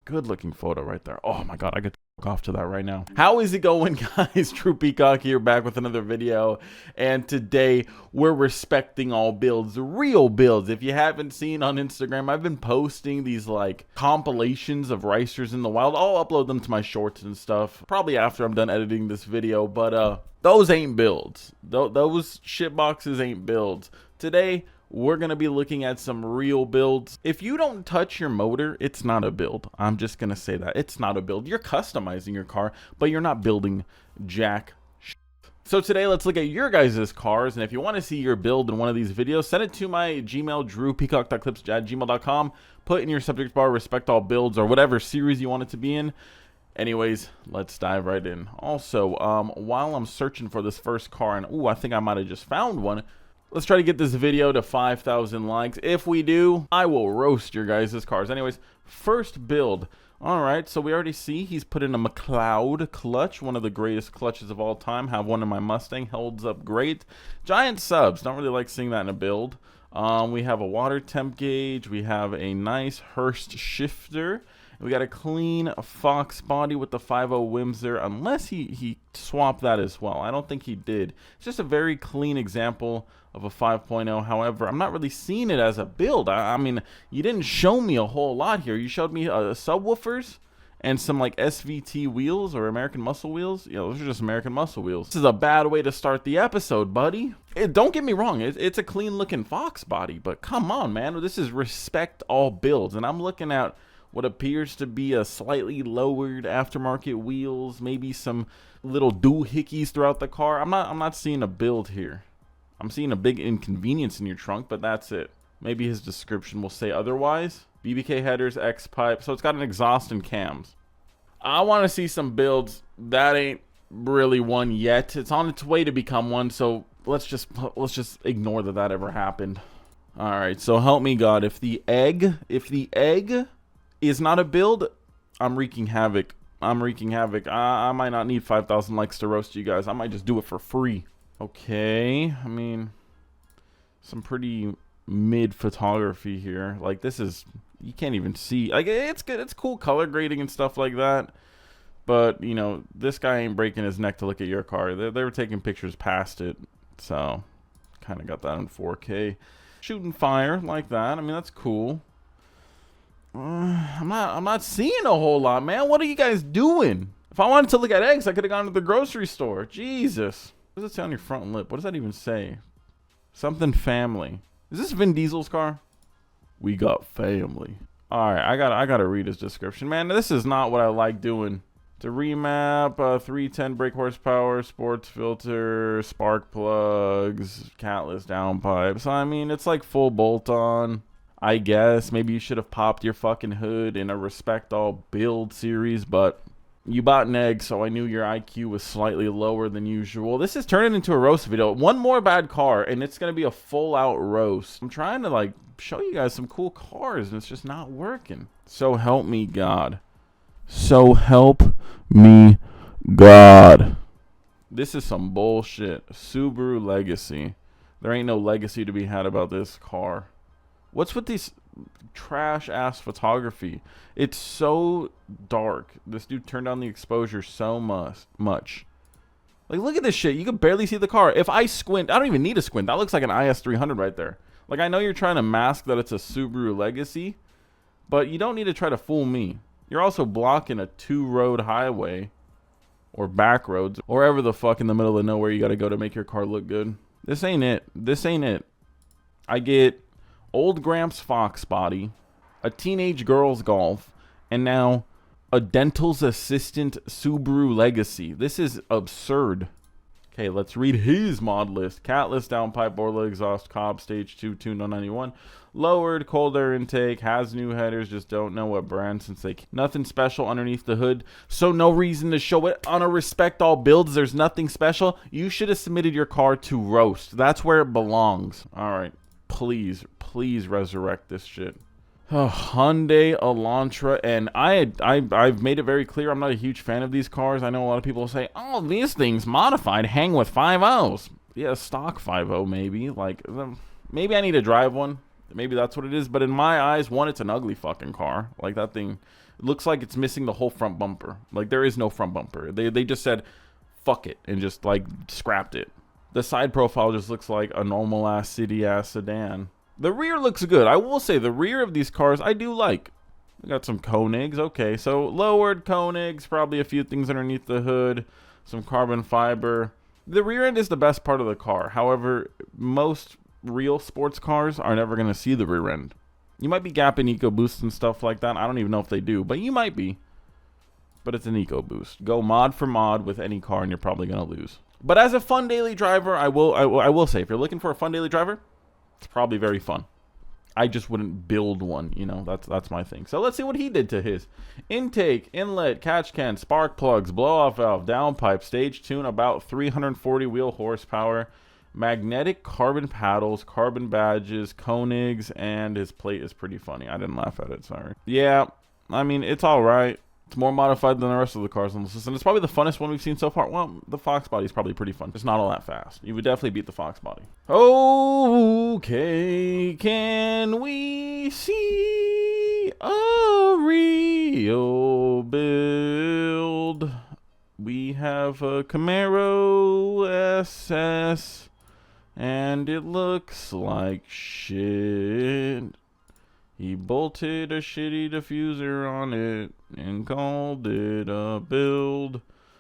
Good looking photo right there. Oh my god, I could off to that right now. How is it going, guys? True Peacock here, back with another video, and today we're respecting all builds, real builds. If you haven't seen on Instagram, I've been posting these like compilations of racers in the wild. I'll upload them to my shorts and stuff probably after I'm done editing this video, but those ain't builds. Those shit boxes ain't builds. Today we're going to be looking at some real builds. If you don't touch your motor, it's not a build. I'm just going to say that. It's not a build. You're customizing your car, but you're not building jack shit. So today, let's look at your guys' cars. And if you want to see your build in one of these videos, send it to my Gmail, drewpeacock.clips@gmail.com. Put in your subject bar, respect all builds, or whatever series you want it to be in. Anyways, let's dive right in. Also, while I'm searching for this first car, and ooh, I think I might have just found one. Let's try to get this video to 5,000 likes. If we do, I will roast your guys' cars. Anyways, first build. All right, so we already see he's put in a McLeod clutch, one of the greatest clutches of all time. Have one in my Mustang, holds up great. Giant subs, don't really like seeing that in a build. We have a water temp gauge. We have a nice Hurst shifter. We got a clean Fox body with the 5.0 Whimser, unless he swapped that as well. I don't think he did. It's just a very clean example of a 5.0. However, I'm not really seeing it as a build. I mean, you didn't show me a whole lot here. You showed me subwoofers and some like SVT wheels or American Muscle wheels. Yeah, those are just American Muscle wheels. This is a bad way to start the episode, buddy. Don't get me wrong. It's a clean looking Fox body, but come on, man. This is respect all builds. And I'm looking at what appears to be a slightly lowered aftermarket wheels, maybe some little doohickeys throughout the car. I'm not seeing a build here. I'm seeing a big inconvenience in your trunk, but that's it. Maybe his description will say otherwise. BBK headers, X pipe, so it's got an exhaust and cams. I want to see some builds. That ain't really one yet. It's on its way to become one, so let's just ignore that ever happened. All right, so help me God, if the egg is not a build, I'm wreaking havoc. I might not need 5,000 likes to roast you guys. I might just do it for free. Okay, I mean, some pretty mid photography here. Like, this is, you can't even see. Like, it's good. It's cool color grading and stuff like that. But, you know, this guy ain't breaking his neck to look at your car. They were taking pictures past it. So, kind of got that in 4K. Shooting fire like that. I mean, that's cool. I'm not seeing a whole lot, man. What are you guys doing? If I wanted to look at eggs, I could have gone to the grocery store. Jesus. What does it say on your front lip? What does that even say? Something family. Is this Vin Diesel's car? We got family. All right, I gotta read his description, man. This is not what I like doing. It's a remap, 310 brake horsepower, sports filter, spark plugs, catless downpipe. So I mean, it's like full bolt on. I guess maybe you should have popped your fucking hood in a respect all build series, but you bought an egg, so I knew your IQ was slightly lower than usual. This is turning into a roast video. One more bad car, and it's going to be a full-out roast. I'm trying to, like, show you guys some cool cars, and it's just not working. So help me God. So help me God. This is some bullshit. Subaru Legacy. There ain't no legacy to be had about this car. What's with these trash-ass photography? It's so dark. This dude turned down the exposure so much. Like, look at this shit. You can barely see the car. If I squint, I don't even need to squint. That looks like an IS300 right there. Like, I know you're trying to mask that it's a Subaru Legacy, but you don't need to try to fool me. You're also blocking a 2-road highway or back roads or wherever the fuck in the middle of nowhere you got to go to make your car look good. This ain't it. This ain't it. I get old Gramps Fox body, a teenage girl's Golf, and now a dental's assistant Subaru Legacy. This is absurd. Okay, let's read his mod list. Catless downpipe, Borla exhaust, Cobb stage 2 tuned on 91, lowered cold air intake, has new headers, just don't know what brand since they nothing special underneath the hood, so no reason to show it on a respect all builds. There's nothing special. You should have submitted your car to roast. That's where it belongs. All right. Please resurrect this shit. Hyundai Elantra, and I've made it very clear I'm not a huge fan of these cars. I know a lot of people say, oh, these things modified hang with 5.0s. Yeah, stock 5.0 maybe. Like, maybe I need to drive one. Maybe that's what it is. But in my eyes, one, it's an ugly fucking car. Like, that thing It looks like it's missing the whole front bumper. Like, there is no front bumper. They just said, fuck it, and just, like, scrapped it. The side profile just looks like a normal-ass, city-ass sedan. The rear looks good. I will say, the rear of these cars, I do like. We got some Koenigs. Okay, so lowered Koenigs, probably a few things underneath the hood, some carbon fiber. The rear end is the best part of the car. However, most real sports cars are never going to see the rear end. You might be gapping EcoBoost and stuff like that. I don't even know if they do, but you might be. But it's an EcoBoost. Go mod for mod with any car, and you're probably going to lose. But as a fun daily driver, I will say, if you're looking for a fun daily driver, it's probably very fun. I just wouldn't build one, you know. That's my thing. So let's see what he did to his. Intake, inlet, catch can, spark plugs, blow-off valve, downpipe, stage tune, about 340 wheel horsepower, magnetic carbon paddles, carbon badges, Koenigs, and his plate is pretty funny. I didn't laugh at it, sorry. Yeah, I mean, it's all right. It's more modified than the rest of the cars on the system. It's probably the funnest one we've seen so far. Well, the Fox body is probably pretty fun. It's not all that fast. You would definitely beat the Fox body. Okay, can we see a real build? We have a Camaro SS, and it looks like shit. He bolted a shitty diffuser on it and called it a build.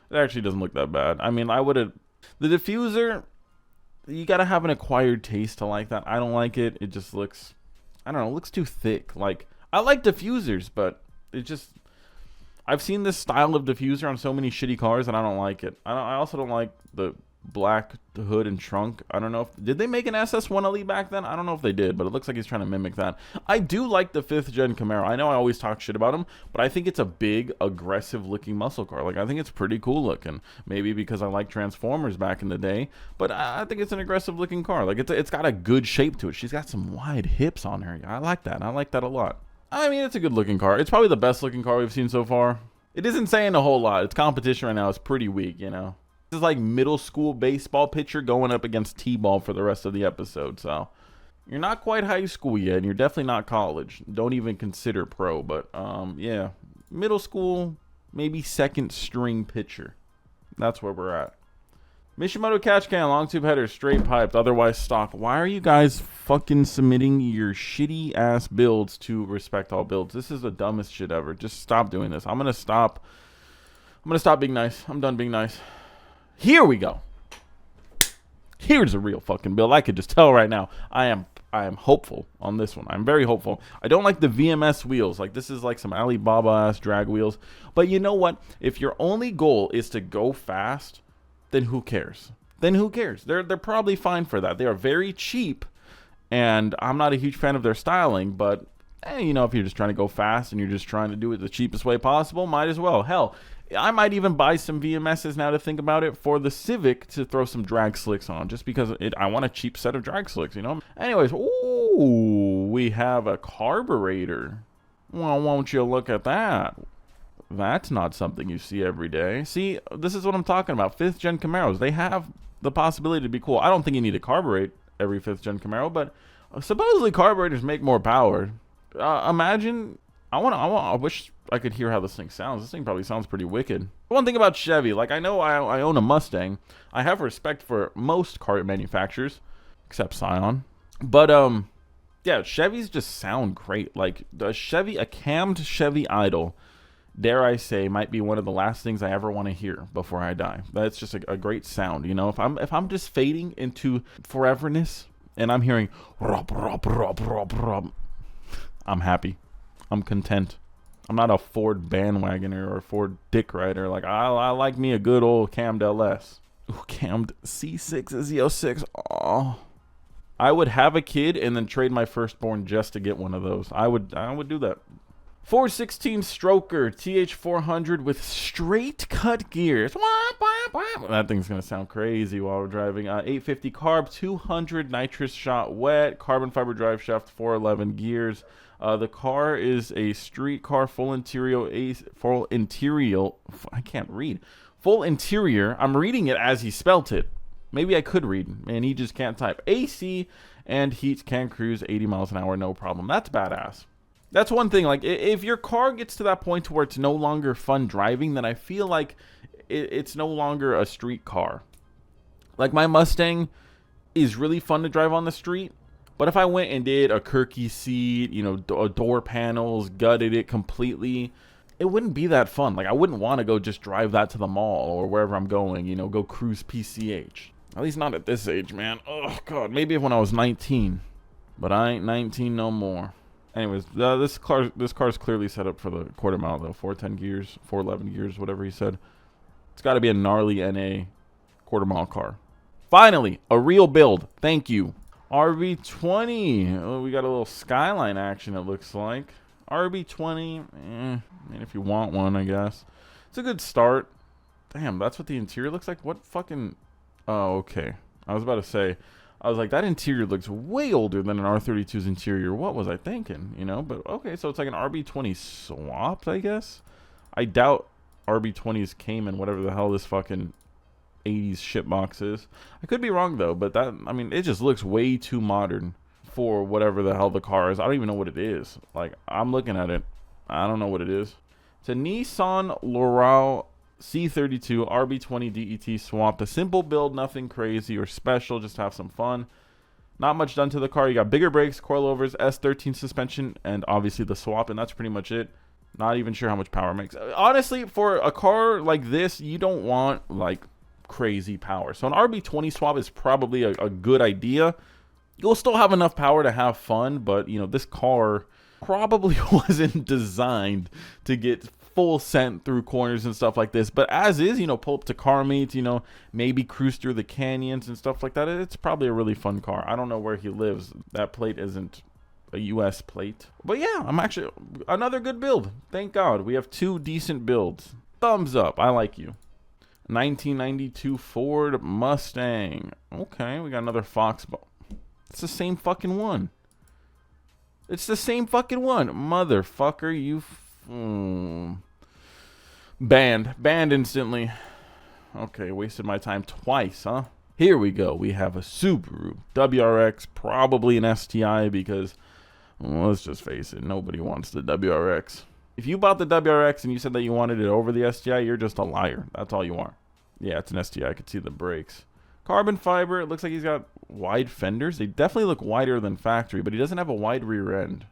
It actually doesn't look that bad. I mean, I would have... The diffuser, you got to have an acquired taste to like that. I don't like it. It just looks... I don't know. It looks too thick. Like, I like diffusers, but it just... I've seen this style of diffuser on so many shitty cars, and I don't like it. I also don't like the black hood and trunk. I don't know if... Did they make an SS1LE back then? I don't know if they did, but it looks like he's trying to mimic that. I do like the 5th gen Camaro. I know I always talk shit about him, but I think it's a big, aggressive looking muscle car. Like, I think it's pretty cool looking. Maybe because I like Transformers back in the day, but I think it's an aggressive looking car. Like, it's got a good shape to it. She's got some wide hips on her. I like that. I like that a lot. I mean, it's a good looking car. It's probably the best looking car we've seen so far. It isn't saying a whole lot. Its competition right now is pretty weak, you know. This is like middle school baseball pitcher going up against T-ball for the rest of the episode. So you're not quite high school yet, and you're definitely not college. Don't even consider pro, but yeah, middle school, maybe second string pitcher. That's where we're at. Mishimoto catch can, long tube header, straight piped, otherwise stock. Why are you guys fucking submitting your shitty ass builds to Respect All Builds? This is the dumbest shit ever. Just stop doing this. I'm gonna stop being nice. I'm done being nice. Here we go. Here's a real fucking build. I could just tell right now. I am hopeful on this one. I'm very hopeful. I don't like the VMS wheels. Like, this is like some Alibaba ass drag wheels. But you know what? If your only goal is to go fast, then who cares? Then who cares? They're probably fine for that. They are very cheap, and I'm not a huge fan of their styling, but you know, if you're just trying to go fast and you're just trying to do it the cheapest way possible, might as well. Hell, I might even buy some VMSs now to think about it for the Civic to throw some drag slicks on, just because I want a cheap set of drag slicks, you know? Anyways, ooh, we have a carburetor. Well, won't you look at that? That's not something you see every day. See, this is what I'm talking about. 5th gen Camaros, they have the possibility to be cool. I don't think you need to carburate every 5th gen Camaro, but supposedly carburetors make more power. Imagine, I wish I could hear how this thing sounds. This thing probably sounds pretty wicked. One thing about Chevy, like, I know I own a Mustang. I have respect for most car manufacturers, except Scion. But, yeah, Chevys just sound great. Like, a cammed Chevy Idol, dare I say, might be one of the last things I ever want to hear before I die. That's just a great sound, you know? If I'm just fading into foreverness and I'm hearing rop, rop, rop, rop, rop, I'm happy. I'm content. I'm not a Ford bandwagoner or a Ford dick rider. Like, I like me a good old cammed LS. Ooh, cammed C6 Z06. Oh, I would have a kid and then trade my firstborn just to get one of those. I would do that. 416 stroker TH400 with straight cut gears. That thing's gonna sound crazy while we're driving. 850 carb, 200 nitrous shot wet, carbon fiber drive shaft, 411 gears. The car is a street car, full interior. I can't read. Full interior. I'm reading it as he spelt it. Maybe I could read, and he just can't type. AC and heat, can cruise 80 miles an hour, no problem. That's badass. That's one thing. Like, if your car gets to that point to where it's no longer fun driving, then I feel like it's no longer a street car. Like, my Mustang is really fun to drive on the street, but if I went and did a Kirky seat, you know, door panels, gutted it completely, it wouldn't be that fun. Like, I wouldn't want to go just drive that to the mall or wherever I'm going, you know, go cruise PCH. At least not at this age, man. Oh, God. Maybe when I was 19. But I ain't 19 no more. Anyways, this car's clearly set up for the quarter mile, though. 410 gears, 411 gears, whatever he said. It's got to be a gnarly NA quarter mile car. Finally, a real build. Thank you. RB20. Oh, we got a little Skyline action, it looks like. RB20. I mean, if you want one, I guess. It's a good start. Damn, that's what the interior looks like? What fucking... Oh, okay. I was about to say... I was like, that interior looks way older than an R32's interior. What was I thinking? You know, but okay, so it's like an RB20 swapped, I guess. I doubt RB20s came in whatever the hell this fucking 80s shitbox is. I could be wrong though, but that, I mean, it just looks way too modern for whatever the hell the car is. I don't even know what it is. Like, I'm looking at it. I don't know what it is. It's a Nissan Laurel C32 RB20 DET swapped. A simple build, nothing crazy or special, just have some fun. Not much done to the car. You got bigger brakes, coilovers, S13 suspension, and obviously the swap, and that's pretty much it. Not even sure how much power it makes. Honestly, for a car like this, you don't want like crazy power. So an RB20 swap is probably a good idea. You'll still have enough power to have fun, but you know, this car probably wasn't designed to get full scent through corners and stuff like this, but as is, you know, pull up to car meets, you know, maybe cruise through the canyons and stuff like that. It's probably a really fun car. I don't know where he lives. That plate isn't a US plate, but yeah, I'm actually another good build. Thank God we have two decent builds. Thumbs up. I like you. 1992 Ford Mustang. Okay, we got another Foxball. It's the same fucking one. It's the same fucking one, motherfucker. You Banned instantly. Okay, wasted my time twice, huh? Here we go. We have a Subaru WRX, probably an STI because, well, let's just face it, nobody wants the WRX. If you bought the WRX and you said that you wanted it over the STI, you're just a liar. That's all you are. Yeah, it's an STI. I could see the brakes. Carbon fiber. It looks like he's got wide fenders. They definitely look wider than factory, but he doesn't have a wide rear end.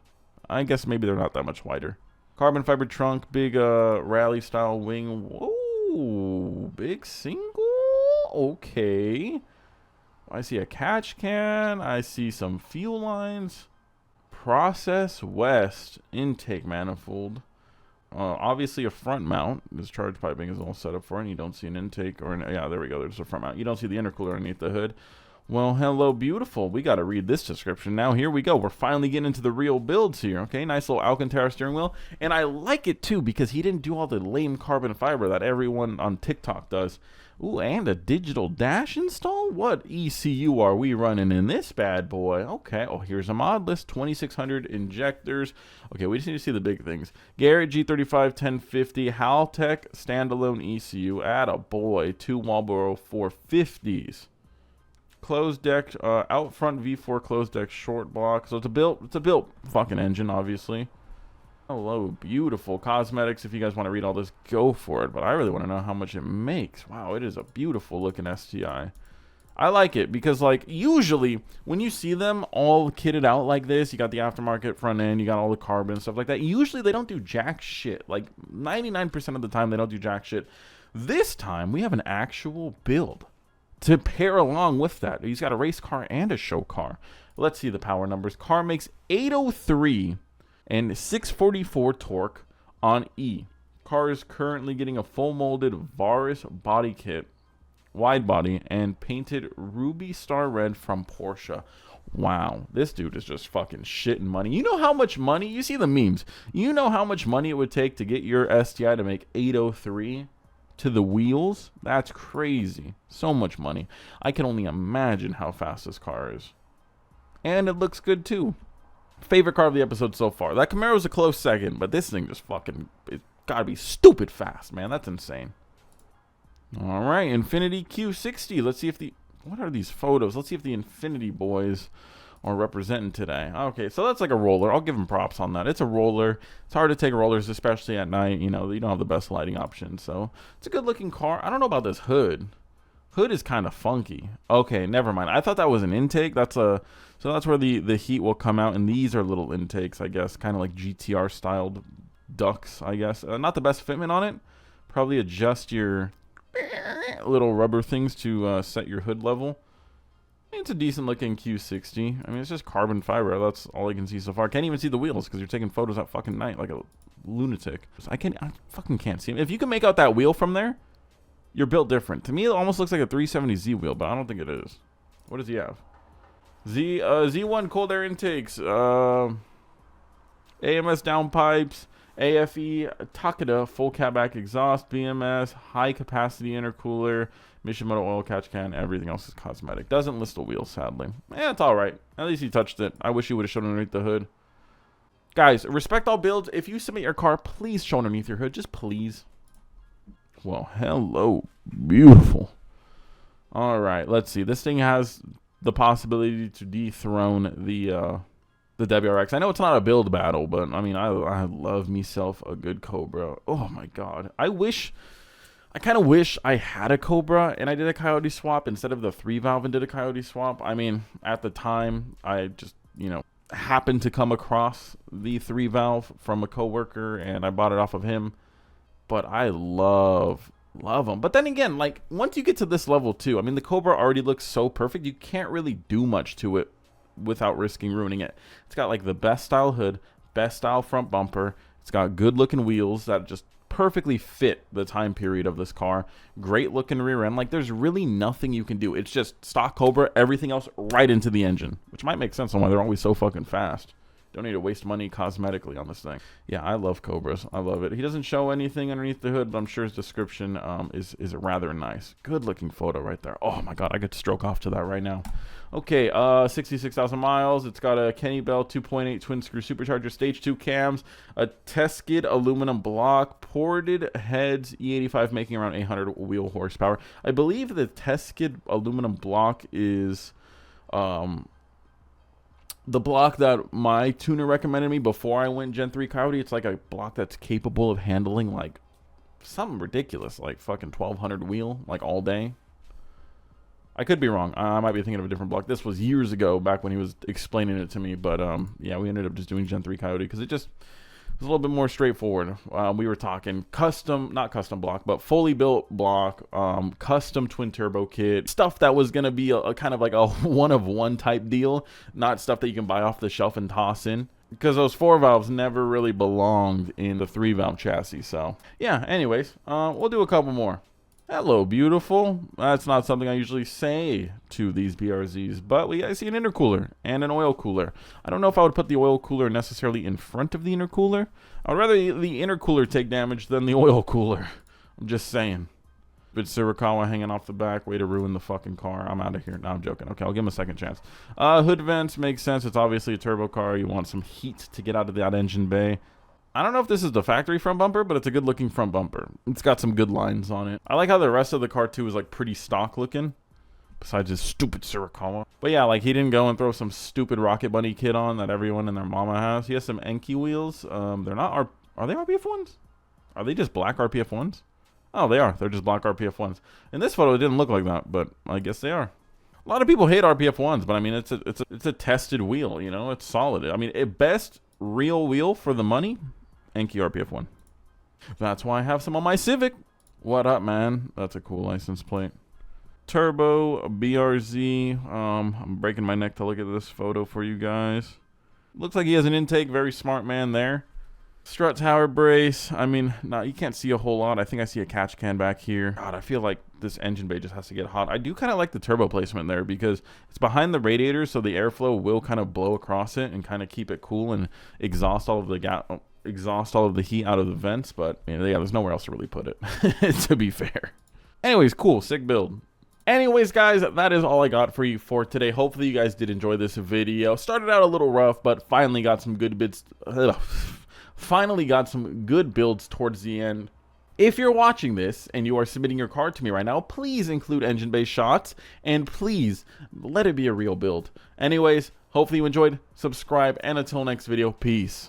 I guess maybe they're not that much wider. Carbon fiber trunk, big rally style wing. Whoa, big single. Okay. I see a catch can. I see some fuel lines. Process West intake manifold. Obviously a front mount. This charge piping is all set up for it. And you don't see an intake or yeah, there we go. There's a front mount. You don't see the intercooler underneath the hood. Well, hello, beautiful. We got to read this description. Now, here we go. We're finally getting into the real builds here, okay? Nice little Alcantara steering wheel. And I like it, too, because he didn't do all the lame carbon fiber that everyone on TikTok does. Ooh, and a digital dash install? What ECU are we running in this bad boy? Okay. Oh, here's a mod list. 2600 injectors. Okay, we just need to see the big things. Garrett G35 1050. Haltech standalone ECU. Atta boy. 2 Marlboro 450s. Closed deck, out front V4 closed deck short block. So it's a built fucking engine, obviously. Hello, beautiful cosmetics. If you guys want to read all this, go for it. But I really want to know how much it makes. Wow, it is a beautiful looking STI. I like it because, like, usually when you see them all kitted out like this, you got the aftermarket front end, you got all the carbon and stuff like that. Usually they don't do jack shit. Like 99% of the time they don't do jack shit. This time we have an actual build to pair along with that. He's got a race car and a show car. Let's see the power numbers. Car makes 803 and 644 torque on E. Car is currently getting a full molded Varis body kit, wide body, and painted ruby star red from Porsche. Wow, this dude is just fucking shitting money. You know how much money? You see the memes. You know how much money it would take to get your STI to make 803? To the wheels? That's crazy. So much money. I can only imagine how fast this car is. And it looks good too. Favorite car of the episode so far. That Camaro's a close second, but this thing just fucking, it gotta be stupid fast, man. That's insane. Alright, Infiniti Q60. Let's see if the, what are these photos? Let's see if the Infiniti boys or representing today. Okay, so that's like a roller. I'll give him props on that. It's a roller. It's hard to take rollers, especially at night. You know, you don't have the best lighting options. So it's a good looking car. I don't know about this hood. Hood is kind of funky. Okay, never mind. I thought that was an intake. So that's where the heat will come out, and these are little intakes, I guess, kind of like GTR styled ducts, I guess. Not the best fitment on it. Probably adjust your little rubber things to set your hood level. It's a decent looking Q60. I mean, it's just carbon fiber. That's all I can see so far. Can't even see the wheels because you're taking photos at fucking night like a lunatic. I fucking can't see them. If you can make out that wheel from there, you're built different. To me, it almost looks like a 370Z wheel, but I don't think it is. What does he have? Z1 cold air intakes. AMS downpipes. AFE Takeda full catback exhaust. BMS high capacity intercooler. Mishimoto oil catch can. Everything else is cosmetic. Doesn't list the wheels, sadly. Yeah, it's all right. At least he touched it. I wish he would have shown underneath the hood. Guys, respect all builds. If you submit your car, please show underneath your hood. Just please. Well, hello, beautiful. All right, let's see. This thing has the possibility to dethrone the WRX. I know it's not a build battle, but I mean, I love myself a good Cobra. Oh my god, I kind of wish I had a Cobra and I did a Coyote swap instead of the 3-valve and did a Coyote swap. I mean, at the time, I just, you know, happened to come across the 3-valve from a coworker and I bought it off of him. But I love them. But then again, like, once you get to this level too, I mean, the Cobra already looks so perfect, you can't really do much to it without risking ruining it. It's got like the best style hood, best style front bumper. It's got good looking wheels that just perfectly fit the time period of this car. Great looking rear end. Like, there's really nothing you can do. It's just stock Cobra, everything else right into the engine, which might make sense on why they're always so fucking fast. Don't need to waste money cosmetically on this thing. Yeah, I love Cobras. I love it. He doesn't show anything underneath the hood, but I'm sure his description is rather nice. Good looking photo right there. Oh my god, I could stroke off to that right now. Okay, 66,000 miles. It's got a Kenny Bell 2.8 twin screw supercharger, stage 2 cams, a test skid aluminum block, ported heads, E85 making around 800 wheel horsepower. I believe the test skid aluminum block is the block that my tuner recommended me before I went Gen 3 Coyote. It's like a block that's capable of handling like something ridiculous, like fucking 1200 wheel, like all day. I could be wrong. I might be thinking of a different block. This was years ago, back when he was explaining it to me. But yeah, we ended up just doing Gen 3 Coyote because it just was a little bit more straightforward. We were talking custom, not custom block, but fully built block, custom twin turbo kit, stuff that was going to be a kind of like a one-of-one type deal, not stuff that you can buy off the shelf and toss in. Because those 4 valves never really belonged in the 3-valve chassis. So, yeah, anyways, we'll do a couple more. Hello, beautiful. That's not something I usually say to these BRZs, but I see an intercooler and an oil cooler. I don't know if I would put the oil cooler necessarily in front of the intercooler. I would rather the intercooler take damage than the oil cooler. I'm just saying. But Sirikawa hanging off the back, way to ruin the fucking car. I'm out of here. No, I'm joking. Okay, I'll give him a second chance. Hood vents makes sense. It's obviously a turbo car. You want some heat to get out of that engine bay. I don't know if this is the factory front bumper, but it's a good looking front bumper. It's got some good lines on it. I like how the rest of the car too is like pretty stock looking, besides his stupid Sirikawa. But yeah, like he didn't go and throw some stupid Rocket Bunny kit on that everyone and their mama has. He has some Enki wheels. They're not are they RPF ones? Are they just black RPF ones? Oh, they are. They're just black RPF ones. In this photo, it didn't look like that, but I guess they are. A lot of people hate RPF ones, but I mean it's a tested wheel. You know, it's solid. I mean, at best real wheel for the money. Enki RPF 1. That's why I have some on my Civic. What up, man? That's a cool license plate. Turbo BRZ. I'm breaking my neck to look at this photo for you guys. Looks like he has an intake. Very smart man there. Strut tower brace. I mean, no, you can't see a whole lot. I think I see a catch can back here. God, I feel like this engine bay just has to get hot. I do kind of like the turbo placement there because it's behind the radiator, so the airflow will kind of blow across it and kind of keep it cool and exhaust all of the heat out of the vents. But yeah, there's nowhere else to really put it, to be fair. Anyways, cool, sick build. Anyways, guys, that is all I got for you for today. Hopefully you guys did enjoy this video. Started out a little rough, but finally got some good bits. Finally got some good builds towards the end. If you're watching this and you are submitting your car to me right now, please include engine bay shots and please let it be a real build. Anyways, Hopefully you enjoyed. Subscribe, and until next video, peace.